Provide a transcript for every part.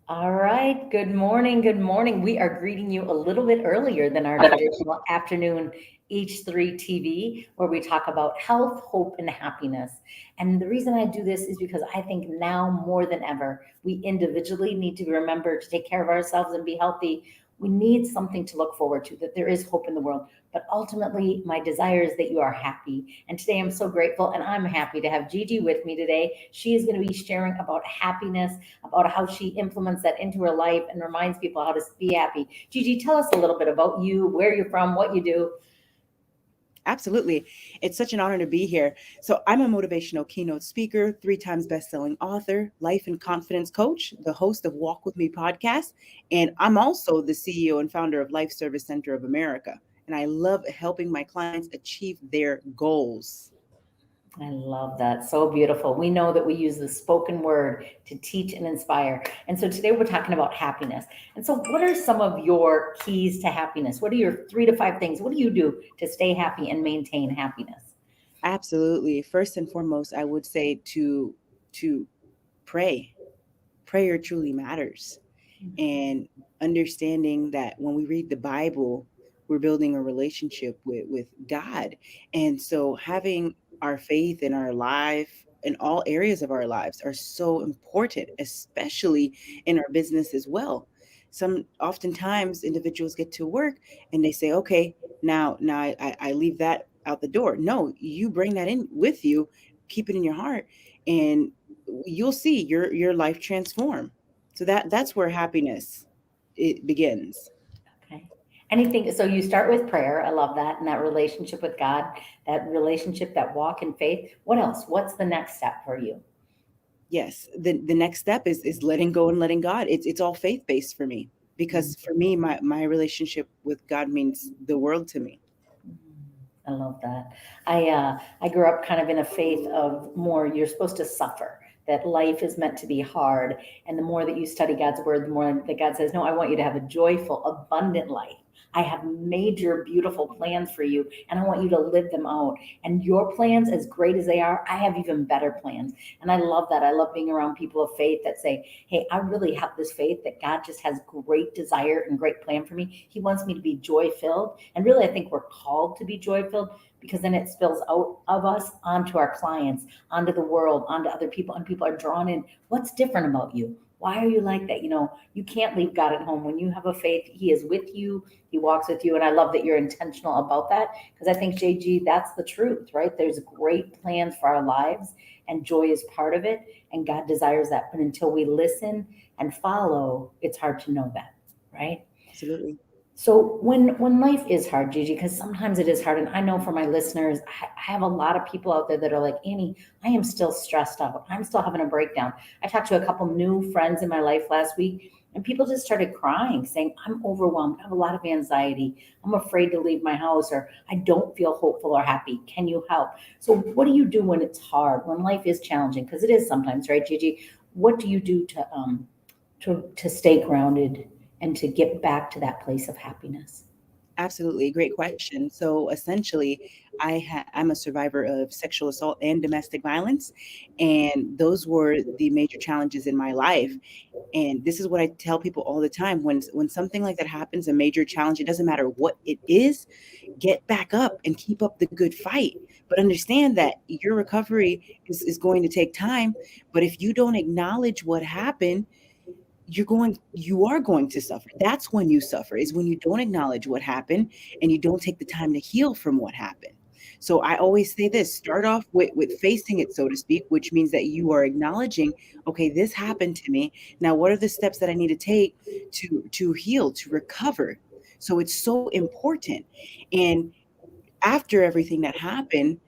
All right. Good morning. Good morning. We are greeting you a little bit earlier than our traditional afternoon H3 TV, where we talk about health, hope, and happiness. And the reason I do this is because I think now more than ever, we individually need to remember to take care of ourselves and be healthy. We need something to look forward to, that there is hope in the world. But ultimately, my desire is that you are happy. And today I'm so grateful and I'm happy to have Gigi with me today. She is going to be sharing about happiness, about how she implements that into her life and reminds people how to be happy. Gigi, tell us a little bit about you, where you're from, what you do. Absolutely. It's such an honor to be here. So, I'm a motivational keynote speaker, 3 times best-selling author, life and confidence coach, the host of Walk With Me podcast, and I'm also the CEO and founder of Life Service Center of America. And I love helping my clients achieve their goals. I love that. So beautiful. We know that we use the spoken word to teach and inspire. And so today we're talking about happiness. And so, what are some of your keys to happiness? What are your 3 to 5 things? What do you do to stay happy and maintain happiness? Absolutely. First and foremost, I would say to pray. Prayer truly matters. And understanding that when we read the Bible, we're building a relationship with God. And so having our faith in our life in all areas of our lives are so important, especially in our business as well. Some oftentimes individuals get to work and they say, okay, now I leave that out the door. No, you bring that in with you, keep it in your heart, and you'll see your life transform. So that's where happiness it begins. Okay. Anything, so you start with prayer. I love that. And that relationship with God, that relationship, that walk in faith. What else? What's the next step for you? Yes, the next step is letting go and letting God. It's all faith based for me, because for me my relationship with God means the world to me. I love that. I grew up kind of in a faith of more you're supposed to suffer. That life is meant to be hard, and the more that you study God's word, the more that God says, "No, I want you to have a joyful, abundant life. I have major, beautiful plans for you, and I want you to live them out. And your plans, as great as they are, I have even better plans." And I love that. I love being around people of faith that say, "Hey, I really have this faith that God just has great desire and great plan for me. He wants me to be joy filled." And really, I think we're called to be joy filled because then it spills out of us onto our clients, onto the world, onto other people, and people are drawn in. What's different about you? Why are you like that? You can't leave God at home. When you have a faith, He is with you, He walks with you. And I love that you're intentional about that because I think, JG, that's the truth, right? There's great plans for our lives, and joy is part of it. And God desires that. But until we listen and follow, it's hard to know that, right? Absolutely. So when life is hard, Gigi, because sometimes it is hard, and I know for my listeners, I have a lot of people out there that are like, Annie, I am still stressed out. I'm still having a breakdown. I talked to a couple new friends in my life last week, and people just started crying, saying, I'm overwhelmed. I have a lot of anxiety. I'm afraid to leave my house, or I don't feel hopeful or happy. Can you help? So what do you do when it's hard, when life is challenging? Because it is sometimes, right, Gigi? What do you do to stay grounded and to get back to that place of happiness? Absolutely, great question. So essentially, I'm a survivor of sexual assault and domestic violence, and those were the major challenges in my life. And this is what I tell people all the time: when something like that happens, a major challenge, it doesn't matter what it is, get back up and keep up the good fight. But understand that your recovery is going to take time. But if you don't acknowledge what happened, you are going to suffer. That's when you suffer, is when you don't acknowledge what happened and you don't take the time to heal from what happened. So I always say this: start off with facing it, so to speak, which means that you are acknowledging, okay, this happened to me. Now what are the steps that I need to take to heal, to recover? So it's so important. And after everything that happened,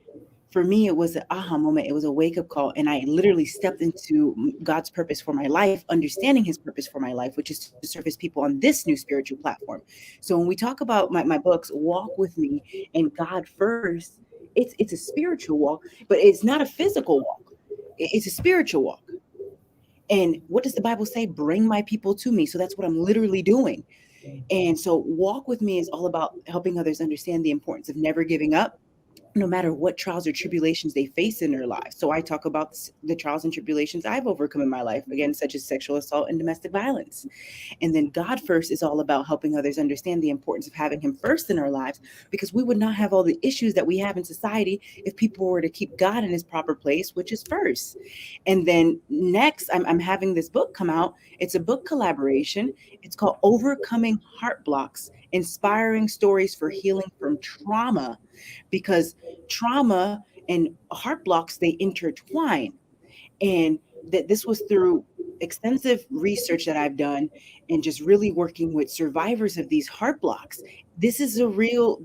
for me, it was an aha moment. It was a wake up call. And I literally stepped into God's purpose for my life, understanding his purpose for my life, which is to serve his people on this new spiritual platform. So when we talk about my books, Walk With Me and God First, it's a spiritual walk, but it's not a physical walk. It's a spiritual walk. And what does the Bible say? Bring my people to me. So that's what I'm literally doing. And so Walk With Me is all about helping others understand the importance of never giving up, no matter what trials or tribulations they face in their lives. So I talk about the trials and tribulations I've overcome in my life, again, such as sexual assault and domestic violence. And then God first is all about helping others understand the importance of having Him first in our lives, because we would not have all the issues that we have in society if people were to keep God in His proper place, which is first. And then next, I'm having this book come out. It's a book collaboration. It's called Overcoming Heart Blocks, Inspiring Stories for Healing from Trauma, because trauma and heart blocks, they intertwine. And that this was through extensive research that I've done, and just really working with survivors of these heart blocks. This is real.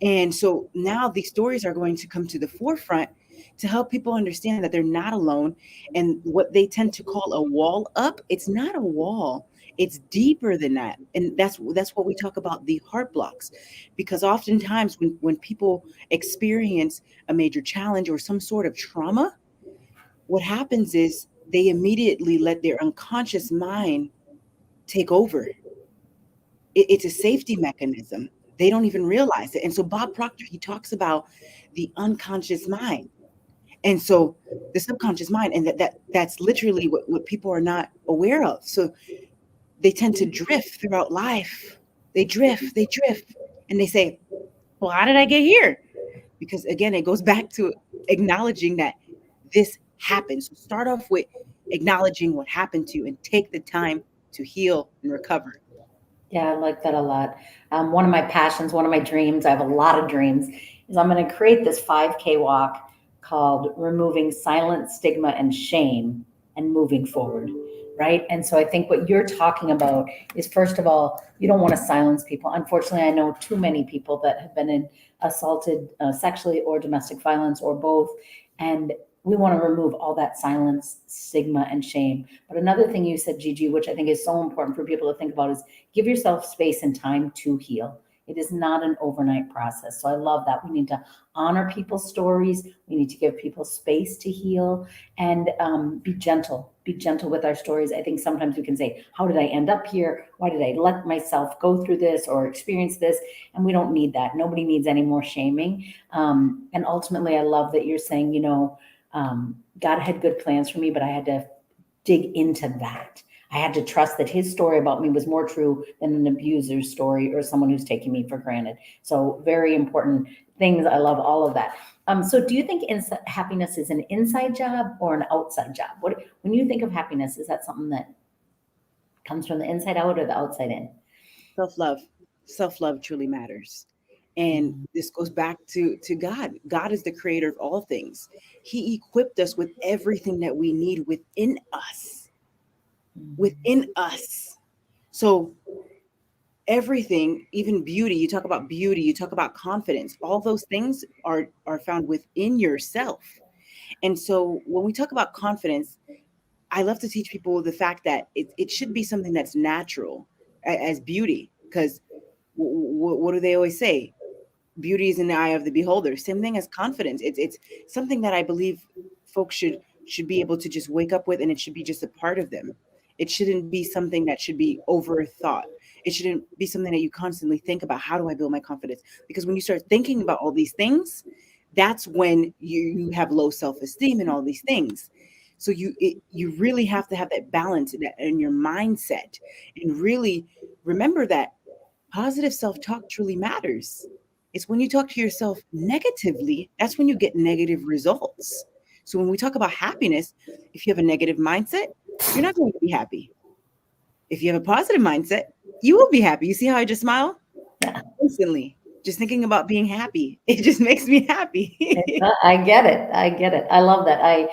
And so now these stories are going to come to the forefront to help people understand that they're not alone. And what they tend to call a wall up, it's not a wall. It's deeper than that. And that's what we talk about, the heart blocks. Because oftentimes when people experience a major challenge or some sort of trauma, what happens is they immediately let their unconscious mind take over. It's a safety mechanism. They don't even realize it. And so Bob Proctor, he talks about the unconscious mind. And so the subconscious mind, and that's literally what people are not aware of. So they tend to drift throughout life. They drift, and they say, well, how did I get here? Because again, it goes back to acknowledging that this happened. So start off with acknowledging what happened to you and take the time to heal and recover. Yeah, I like that a lot. One of my passions, one of my dreams, I have a lot of dreams, is I'm going to create this 5K walk called Removing Silent Stigma and Shame and Moving Forward. Right. And so I think what you're talking about is, first of all, you don't want to silence people. Unfortunately, I know too many people that have been assaulted sexually or domestic violence or both. And we want to remove all that silence, stigma, and shame. But another thing you said, Gigi, which I think is so important for people to think about, is give yourself space and time to heal. It is not an overnight process. So I love that. We need to honor people's stories. We need to give people space to heal, and be gentle. Be gentle with our stories. I think sometimes we can say, how did I end up here? Why did I let myself go through this or experience this? And we don't need that. Nobody needs any more shaming. And ultimately, I love that you're saying, God had good plans for me, but I had to dig into that. I had to trust that his story about me was more true than an abuser's story or someone who's taking me for granted. So very important things. I love all of that. So do you think happiness is an inside job or an outside job? When you think of happiness, is that something that comes from the inside out or the outside in? Self-love. Self-love truly matters. And this goes back to God. God is the creator of all things. He equipped us with everything that we need within us. Within us. So everything, even beauty, you talk about confidence, all those things are found within yourself. And so when we talk about confidence, I love to teach people the fact that it should be something that's natural, as beauty. Because what do they always say? Beauty is in the eye of the beholder. Same thing as confidence. It's something that I believe folks should be able to just wake up with, and it should be just a part of them. It shouldn't be something that should be overthought. It shouldn't be something that you constantly think about. How do I build my confidence? Because when you start thinking about all these things, that's when you have low self-esteem and all these things. So you really have to have that balance in your mindset, and really remember that positive self-talk truly matters. It's when you talk to yourself negatively, that's when you get negative results. So when we talk about happiness, if you have a negative mindset, you're not going to be happy. If you have a positive mindset, you will be happy. You see how I just smile? Yeah. Instantly. Just thinking about being happy. It just makes me happy. I get it. I get it. I love that. I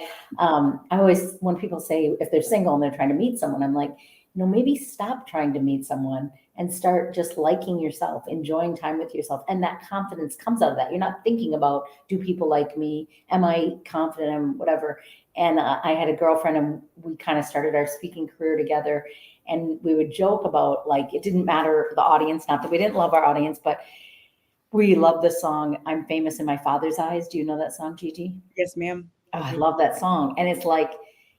always, when people say if they're single and they're trying to meet someone, I'm like, maybe stop trying to meet someone and start just liking yourself, enjoying time with yourself. And that confidence comes out of that. You're not thinking about, do people like me? Am I confident? Am whatever. And I had a girlfriend, and we kind of started our speaking career together. And we would joke about, like, it didn't matter the audience, not that we didn't love our audience, but we love the song "I'm Famous in My Father's Eyes." Do you know that song, Gigi? Yes, ma'am. Oh, I I do. love that song. And it's like,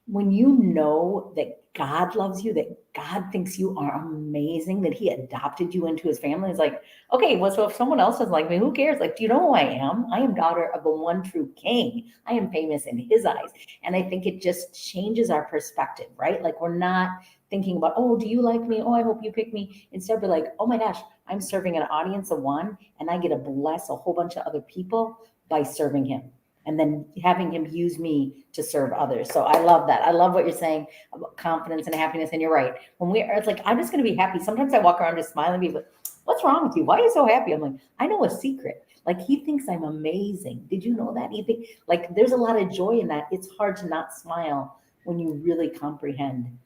when you know that God loves you, that God thinks you are amazing, that He adopted you into His family, it's like, okay, well, so if someone else is like me, who cares? Like, do you know who I am? I am daughter of the one true King. I am famous in His eyes. And I think it just changes our perspective, right? Like, we're not thinking about, oh, do you like me? Oh, I hope you pick me. Instead, we're like, oh my gosh, I'm serving an audience of one, and I get to bless a whole bunch of other people by serving Him and then having Him use me to serve others. So I love that. I love what you're saying about confidence and happiness. And you're right. When we are, it's like, I'm just going to be happy. Sometimes I walk around just smiling, people, what's wrong with you? Why are you so happy? I'm like, I know a secret. Like, He thinks I'm amazing. Did you know that? He think, like, there's a lot of joy in that. It's hard to not smile when you really comprehend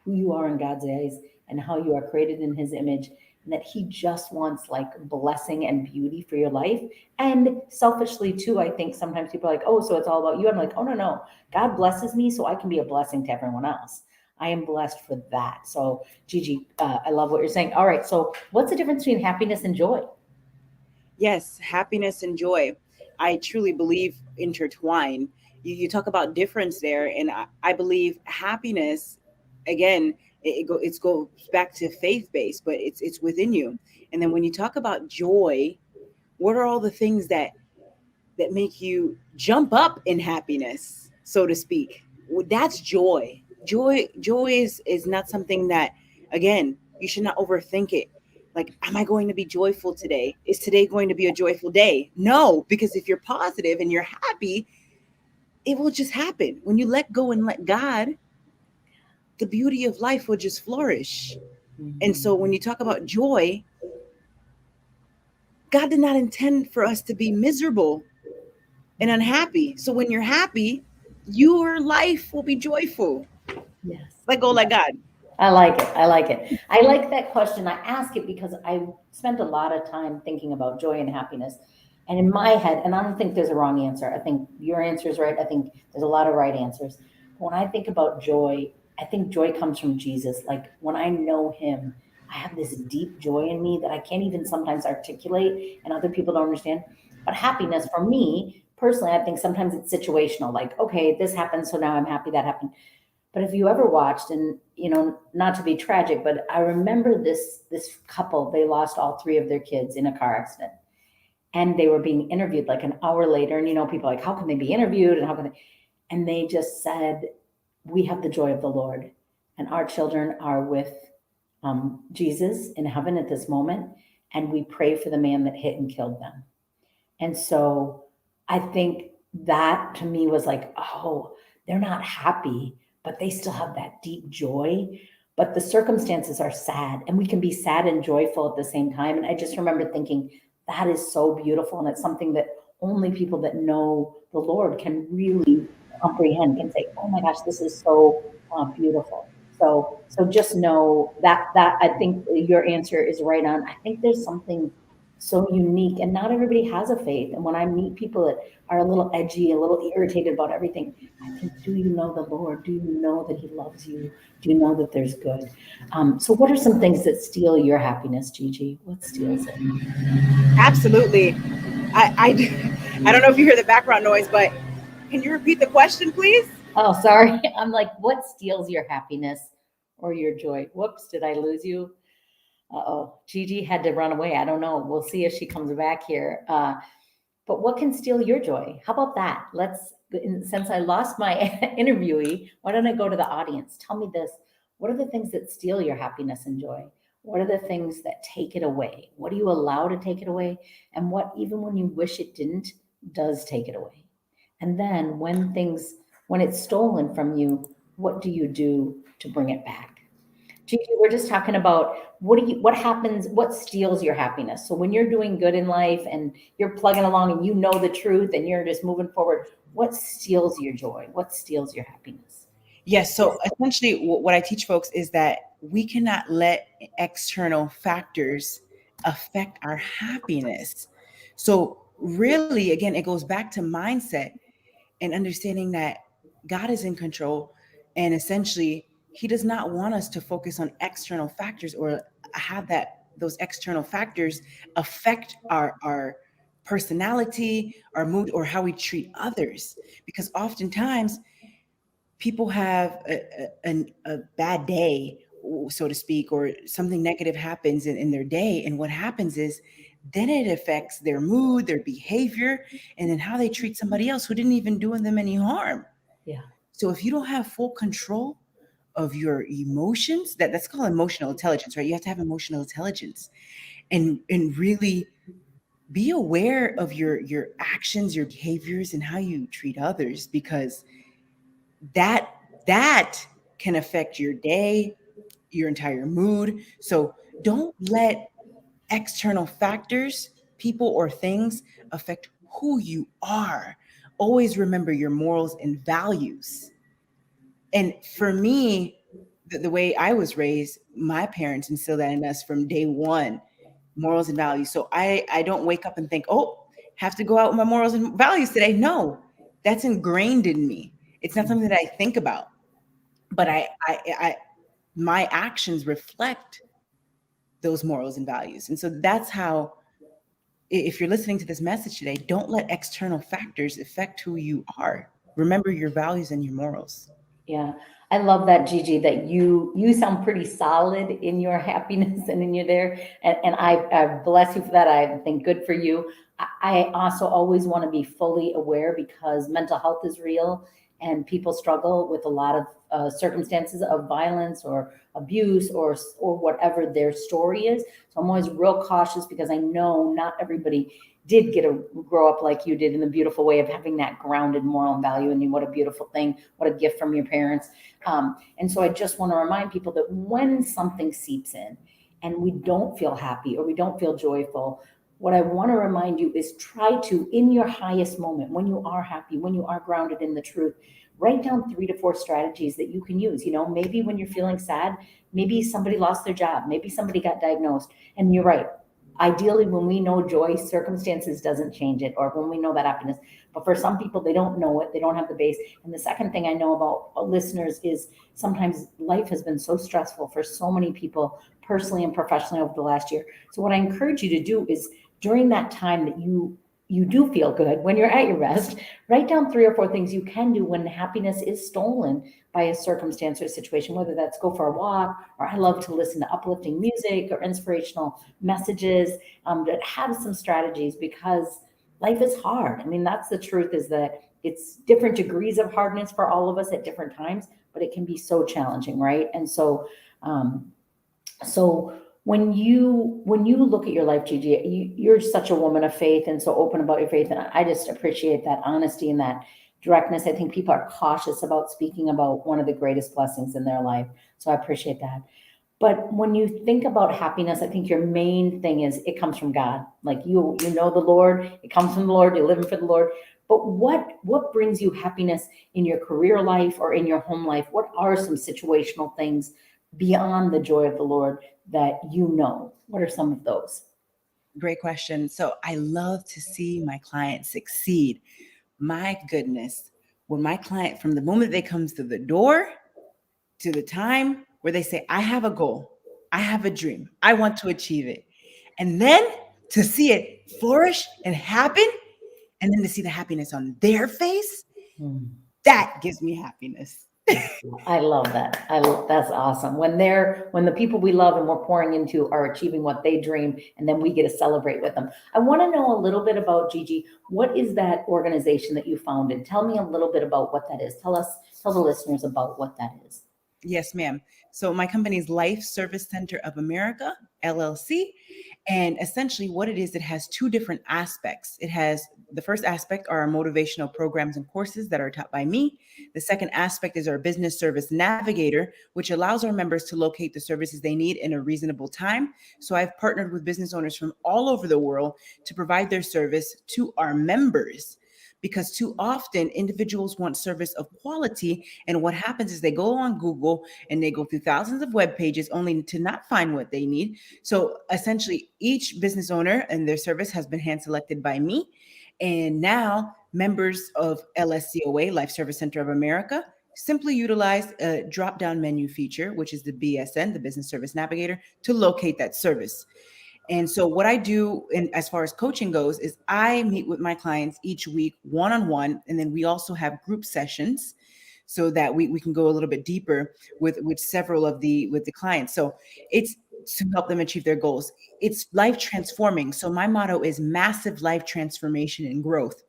who you are in God's eyes and how you are created in His image, and that He just wants like blessing and beauty for your life. And selfishly, too, I think sometimes people are like, oh, so it's all about you. I'm like, oh, no, no. God blesses me so I can be a blessing to everyone else. I am blessed for that. So, Gigi, I love what you're saying. All right. So, what's the difference between happiness and joy? Yes, happiness and joy. I truly believe intertwine. You talk about difference there, and I believe happiness, again, it goes back to faith based, but it's within you. And then when you talk about joy, what are all the things that make you jump up in happiness, so to speak? Well, that's joy. Joy is not something that, again, you should not overthink it. Like, am I going to be joyful today? Is today going to be a joyful day? No, because if you're positive and you're happy, it will just happen. When you let go and let God, the beauty of life will just flourish. And so when Mhm. you talk about joy, God did not intend for us to be miserable and unhappy. So when you're happy, your life will be joyful. Yes. Let go, let God. I like it. I like it. I like that question. I ask it because I spent a lot of time thinking about joy and happiness. And in my head, and I don't think there's a wrong answer. I think your answer is right. I think there's a lot of right answers. But when I think about joy, I think joy comes from Jesus. Like, when I know Him, I have this deep joy in me that I can't even sometimes articulate and other people don't understand. But happiness for me personally, I think sometimes it's situational. Like, okay, this happened, so now I'm happy that happened. But if you ever watched, and not to be tragic, but I remember this couple, they lost all three of their kids in a car accident. And they were being interviewed like an hour later. And people are like, how can they be interviewed? And how can they? And they just said, we have the joy of the Lord. And our children are with Jesus in heaven at this moment. And we pray for the man that hit and killed them. And so I think that to me was like, oh, they're not happy, but they still have that deep joy. But the circumstances are sad, and we can be sad and joyful at the same time. And I just remember thinking, that is so beautiful. And it's something that only people that know the Lord can really comprehend, can say, oh my gosh, this is so beautiful. So just know that I think your answer is right on. I think there's something so unique, and not everybody has a faith. And when I meet people that are a little edgy, a little irritated about everything, I think, do you know the Lord? Do you know that He loves you? Do you know that there's good? So what are some things that steal your happiness, Gigi? What steals it? Absolutely. I don't know if you hear the background noise, but can you repeat the question, please? Oh, sorry. I'm like, what steals your happiness or your joy? Whoops, did I lose you? Uh-oh, Gigi had to run away. I don't know. We'll see if she comes back here. But what can steal your joy? How about that? Since I lost my interviewee, why don't I go to the audience? Tell me this. What are the things that steal your happiness and joy? What are the things that take it away? What do you allow to take it away? And what, even when you wish it didn't, does take it away? And then when it's stolen from you, what do you do to bring it back? Gigi, we're just talking about what happens, what steals your happiness. So when you're doing good in life and you're plugging along and you know the truth and you're just moving forward, what steals your joy? What steals your happiness? Yes. So essentially, what I teach folks is that we cannot let external factors affect our happiness. So, really, again, it goes back to mindset and understanding that God is in control. And essentially, He does not want us to focus on external factors or have those external factors affect our personality, our mood, or how we treat others. Because oftentimes people have a bad day, so to speak, or something negative happens in their day. And what happens is then it affects their mood, their behavior, and then how they treat somebody else who didn't even do them any harm. Yeah. So if you don't have full control of your emotions, that's called emotional intelligence, right? You have to have emotional intelligence and really be aware of your actions, your behaviors, and how you treat others, because that that can affect your day, your entire mood. So don't let external factors, people or things, affect who you are. Always remember your morals and values. And for me, the way I was raised, my parents instilled that in us from day one, morals and values. So I don't wake up and think, oh, have to go out with my morals and values today. No, that's ingrained in me. It's not something that I think about, but my actions reflect those morals and values. And so that's how, if you're listening to this message today, don't let external factors affect who you are. Remember your values and your morals. Yeah, I love that, Gigi, that you sound pretty solid in your happiness and in your there. And I bless you for that. I think good for you. I also always want to be fully aware because mental health is real and people struggle with a lot of circumstances of violence or abuse or whatever their story is. So I'm always real cautious because I know not everybody did get to grow up like you did in the beautiful way of having that grounded moral and value in you. What a beautiful thing. What a gift from your parents. And so I just want to remind people that when something seeps in and we don't feel happy or we don't feel joyful, what I want to remind you is try to, in your highest moment, when you are happy, when you are grounded in the truth, write down 3 to 4 strategies that you can use. You know, maybe when you're feeling sad, maybe somebody lost their job, maybe somebody got diagnosed. And you're right, ideally when we know joy, circumstances doesn't change it, or when we know that happiness. But for some people, they don't know it, they don't have the base. And the second thing I know about listeners is sometimes life has been so stressful for so many people personally and professionally over the last year. So what I encourage you to do is during that time that you do feel good, when you're at your best, write down 3 or 4 things you can do when happiness is stolen by a circumstance or a situation, whether that's go for a walk, or I love to listen to uplifting music or inspirational messages, that have some strategies because life is hard. I mean, that's the truth, is that it's different degrees of hardness for all of us at different times, but it can be so challenging, right? And so, so when you look at your life, Gigi, you're such a woman of faith and so open about your faith, and I just appreciate that honesty and that directness. I think people are cautious about speaking about one of the greatest blessings in their life, so I appreciate that. But when you think about happiness, I think your main thing is it comes from God. Like you know the Lord, it comes from the Lord, you're living for the Lord. But what brings you happiness in your career life or in your home life? What are some situational things beyond the joy of the Lord that you know? What are some of those? Great question. So I love to see my clients succeed. My goodness, when my client, from the moment they comes to the door to the time where they say, I have a goal, I have a dream, I want to achieve it. And then to see it flourish and happen, and then to see the happiness on their face, Hmm. that gives me happiness. I love that. That's awesome. When the people we love and we're pouring into are achieving what they dream, and then we get to celebrate with them. I want to know a little bit about Gigi. What is that organization that you founded? Tell me a little bit about what that is. Tell the listeners about what that is. Yes, ma'am. So my company is Life Service Center of America, LLC. And essentially what it is, it has two different aspects. It has, the first aspect are our motivational programs and courses that are taught by me. The second aspect is our business service navigator, which allows our members to locate the services they need in a reasonable time. So I've partnered with business owners from all over the world to provide their service to our members, because too often individuals want service of quality. And what happens is they go on Google and they go through thousands of web pages only to not find what they need. So essentially, each business owner and their service has been hand selected by me. And now members of LSCOA, Life Service Center of America, simply utilize a drop down menu feature, which is the BSN, the Business Service Navigator, to locate that service. And so what I do, and as far as coaching goes, is I meet with my clients each week one-on-one, and then we also have group sessions so that we can go a little bit deeper with several of the clients. So it's to help them achieve their goals. It's life transforming. So my motto is massive life transformation and growth,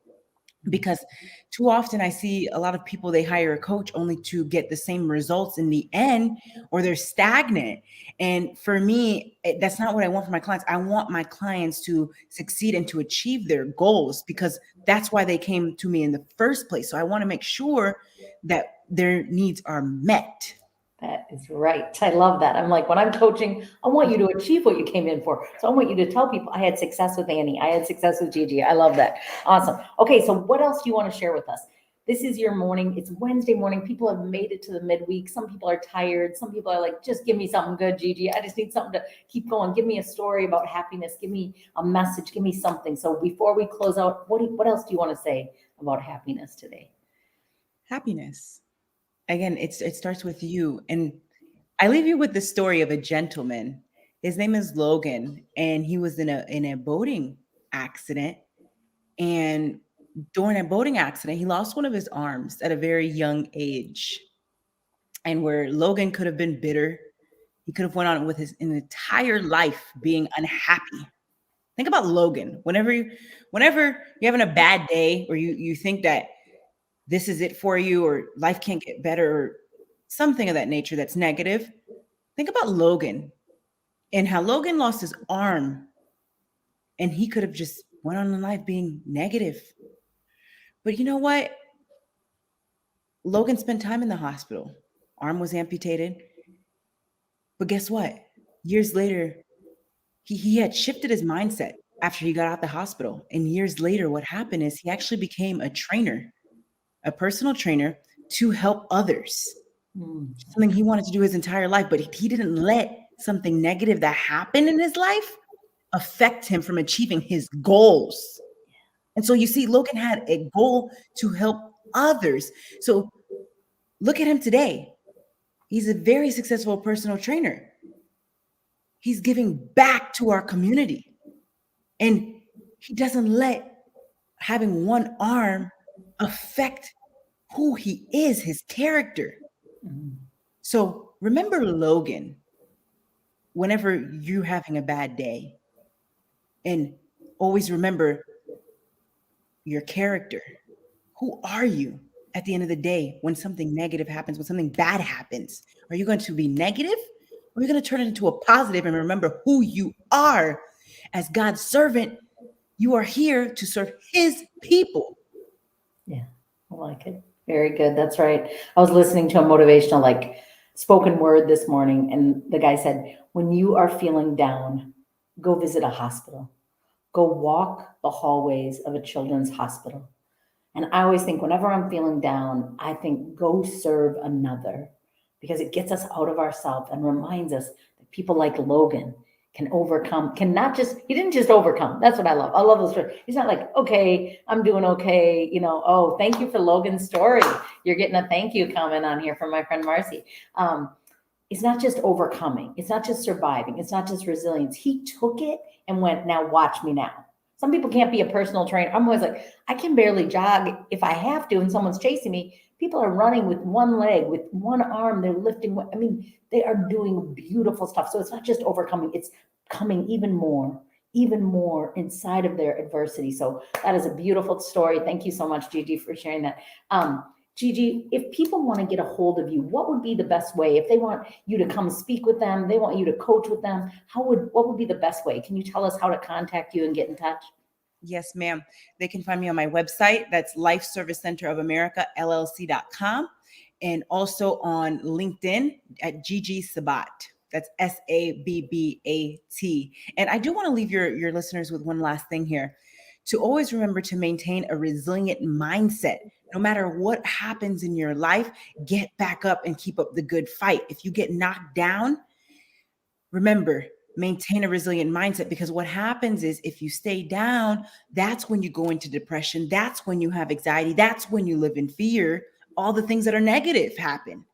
because too often I see a lot of people, they hire a coach only to get the same results in the end, or they're stagnant. And for me, that's not what I want for my clients. I want my clients to succeed and to achieve their goals, because that's why they came to me in the first place. So I want to make sure that their needs are met. That is right. I love that. I'm like, when I'm coaching, I want you to achieve what you came in for. So I want you to tell people I had success with Annie. I had success with Gigi. I love that. Awesome. Okay. So what else do you want to share with us? This is your morning. It's Wednesday morning. People have made it to the midweek. Some people are tired. Some people are like, just give me something good, Gigi. I just need something to keep going. Give me a story about happiness. Give me a message. Give me something. So before we close out, what else do you want to say about happiness today? Happiness. Again, it starts with you. And I leave you with the story of a gentleman. His name is Logan, and he was in a boating accident. And during a boating accident, he lost one of his arms at a very young age. And where Logan could have been bitter, he could have went on with his an entire life being unhappy. Think about Logan. Whenever you're having a bad day, or you think that this is it for you, or life can't get better, or something of that nature that's negative, think about Logan and how Logan lost his arm, and he could have just went on in life being negative. But you know what? Logan spent time in the hospital. Arm was amputated. But guess what? Years later, he had shifted his mindset after he got out the hospital. And years later, what happened is he actually became a trainer, a personal trainer, to help others. Mm. Something he wanted to do his entire life, but he didn't let something negative that happened in his life affect him from achieving his goals. And so you see, Logan had a goal to help others. So look at him today. He's a very successful personal trainer. He's giving back to our community. And he doesn't let having one arm affect who he is, his character. Mm. So remember Logan whenever you're having a bad day, and always remember your character. Who are you at the end of the day when something negative happens, when something bad happens? Are you going to be negative, or are you going to turn it into a positive and remember who you are as God's servant? You are here to serve his people. Yeah, I like it. Very good. That's right. I was listening to a motivational, like, spoken word this morning, and the guy said, when you are feeling down, go visit a hospital. Go walk the hallways of a children's hospital. And I always think, whenever I'm feeling down, I think, go serve another, because it gets us out of ourselves and reminds us that people like Logan can overcome, can not just, he didn't just overcome. That's what I love. I love those stories. He's not like, okay, I'm doing okay. Oh, thank you for Logan's story. You're getting a thank you comment on here from my friend Marcy. It's not just overcoming. It's not just surviving. It's not just resilience. He took it and went, now watch me now. Some people can't be a personal trainer. I'm always like, I can barely jog if I have to and someone's chasing me. People are running with one leg, with one arm. They're lifting. I mean, they are doing beautiful stuff. So it's not just overcoming. It's coming even more inside of their adversity. So that is a beautiful story. Thank you so much, Gigi, for sharing that. Gigi, if people want to get a hold of you, what would be the best way? If they want you to come speak with them, they want you to coach with them, what would be the best way? Can you tell us how to contact you and get in touch? Yes, ma'am. They can find me on my website. That's Life Service Center of America, LLC.com. And also on LinkedIn at Gigi Sabat. That's Sabbat. And I do want to leave your listeners with one last thing here, to always remember to maintain a resilient mindset. No matter what happens in your life, get back up and keep up the good fight. If you get knocked down, remember, maintain a resilient mindset, because what happens is, if you stay down, that's when you go into depression. That's when you have anxiety. That's when you live in fear. All the things that are negative happen.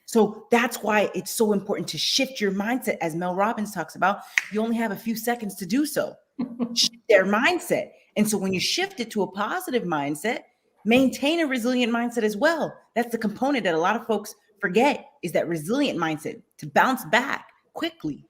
So that's why it's so important to shift your mindset. As Mel Robbins talks about, you only have a few seconds to do so. Shift their mindset. And so when you shift it to a positive mindset, maintain a resilient mindset as well. That's the component that a lot of folks forget, is that resilient mindset to bounce back quickly.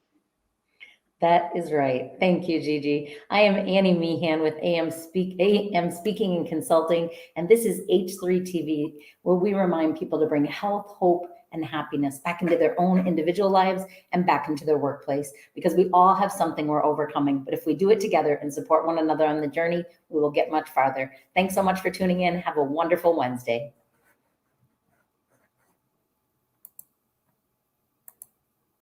That is right. Thank you, Gigi. I am Annie Meehan with AM Speaking and Consulting, and this is H3 TV, where we remind people to bring health, hope, and happiness back into their own individual lives and back into their workplace, because we all have something we're overcoming. But if we do it together and support one another on the journey, we will get much farther. Thanks so much for tuning in. Have a wonderful Wednesday.